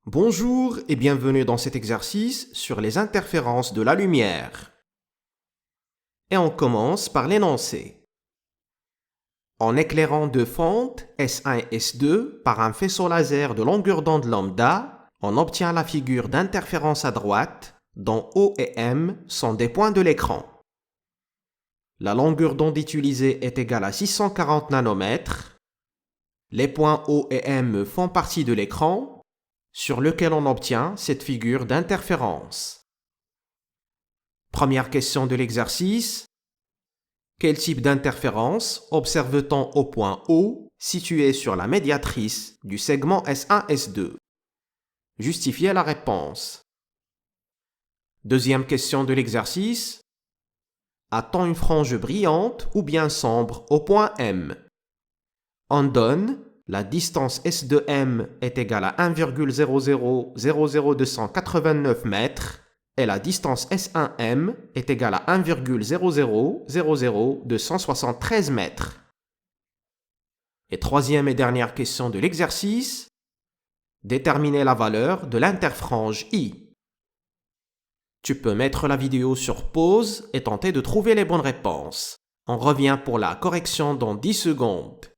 Bonjour et bienvenue dans cet exercice sur les interférences de la lumière. Et on commence par l'énoncé. En éclairant deux fentes, S1 et S2, par un faisceau laser de longueur d'onde lambda, on obtient la figure d'interférence à droite, dont O et M sont des points de l'écran. La longueur d'onde utilisée est égale à 640 nanomètres. Les points O et M font partie de l'écran, sur lequel on obtient cette figure d'interférence. Première question de l'exercice. Quel type d'interférence observe-t-on au point O situé sur la médiatrice du segment S1-S2? Justifiez la réponse. Deuxième question de l'exercice. A-t-on une frange brillante ou bien sombre au point M? On donne la distance S de M est égale à 1,0000289 mètres et la distance S1M est égale à 1,0000273 mètres. Et troisième et dernière question de l'exercice, déterminer la valeur de l'interfrange I. Tu peux mettre la vidéo sur pause et tenter de trouver les bonnes réponses. On revient pour la correction dans 10 secondes.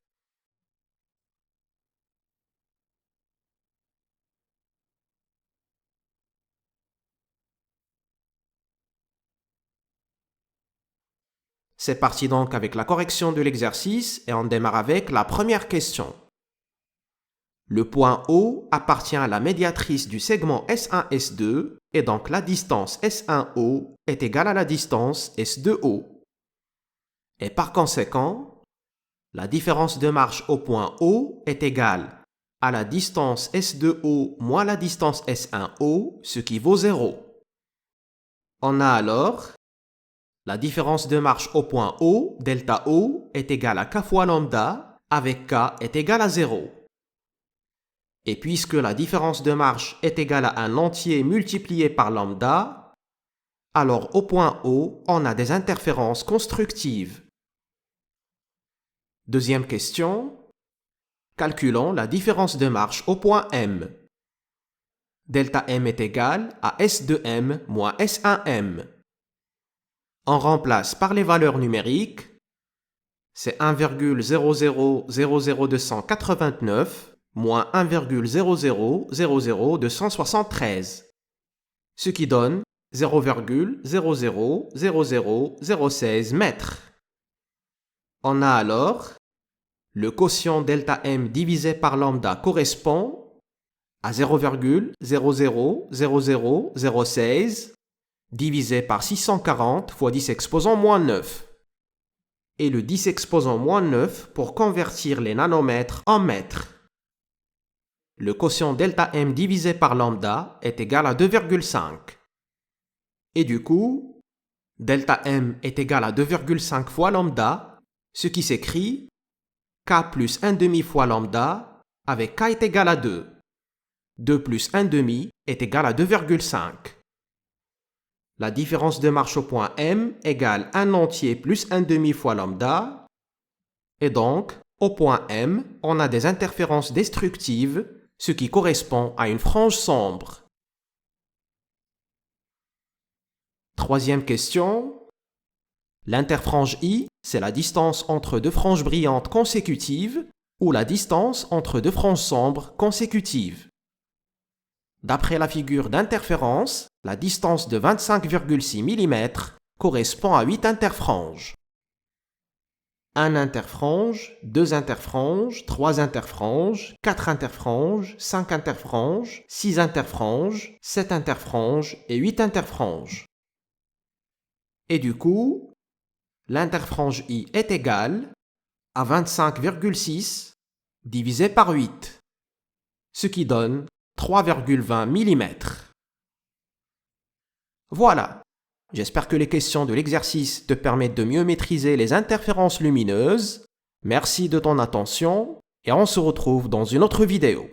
C'est parti donc avec la correction de l'exercice et on démarre avec la première question. Le point O appartient à la médiatrice du segment S1-S2 et donc la distance S1O est égale à la distance S2O. Et par conséquent, la différence de marche au point O est égale à la distance S2O moins la distance S1O, ce qui vaut 0. On a alors la différence de marche au point O, delta O, est égale à K fois lambda, avec K est égal à 0. Et puisque la différence de marche est égale à un entier multiplié par lambda, alors au point O, on a des interférences constructives. Deuxième question. Calculons la différence de marche au point M. Delta M est égal à S de M moins S1M. On remplace par les valeurs numériques, c'est 1,0000289 moins 1,0000273, ce qui donne 0,000016 mètres. On a alors le quotient delta M divisé par lambda correspond à 0,000016 divisé par 640 fois 10 exposant moins 9. Et le 10 exposant moins 9 pour convertir les nanomètres en mètres. Le quotient delta M divisé par lambda est égal à 2,5. Et du coup, delta M est égal à 2,5 fois lambda, ce qui s'écrit K plus 1,5 fois lambda avec K est égal à 2. 2 plus 1,5 est égal à 2,5. La différence de marche au point M égale 1 entier plus 1,5 fois lambda. Et donc, au point M, on a des interférences destructives, ce qui correspond à une frange sombre. Troisième question. L'interfrange I, c'est la distance entre deux franges brillantes consécutives ou la distance entre deux franges sombres consécutives. D'après la figure d'interférence, la distance de 25,6 mm correspond à 8 interfranges. 1 interfrange, 2 interfranges, 3 interfranges, 4 interfranges, 5 interfranges, 6 interfranges, 7 interfranges et 8 interfranges. Et du coup, l'interfrange I est égale à 25,6 divisé par 8, ce qui donne 3,20 mm. Voilà, j'espère que les questions de l'exercice te permettent de mieux maîtriser les interférences lumineuses. Merci de ton attention et on se retrouve dans une autre vidéo.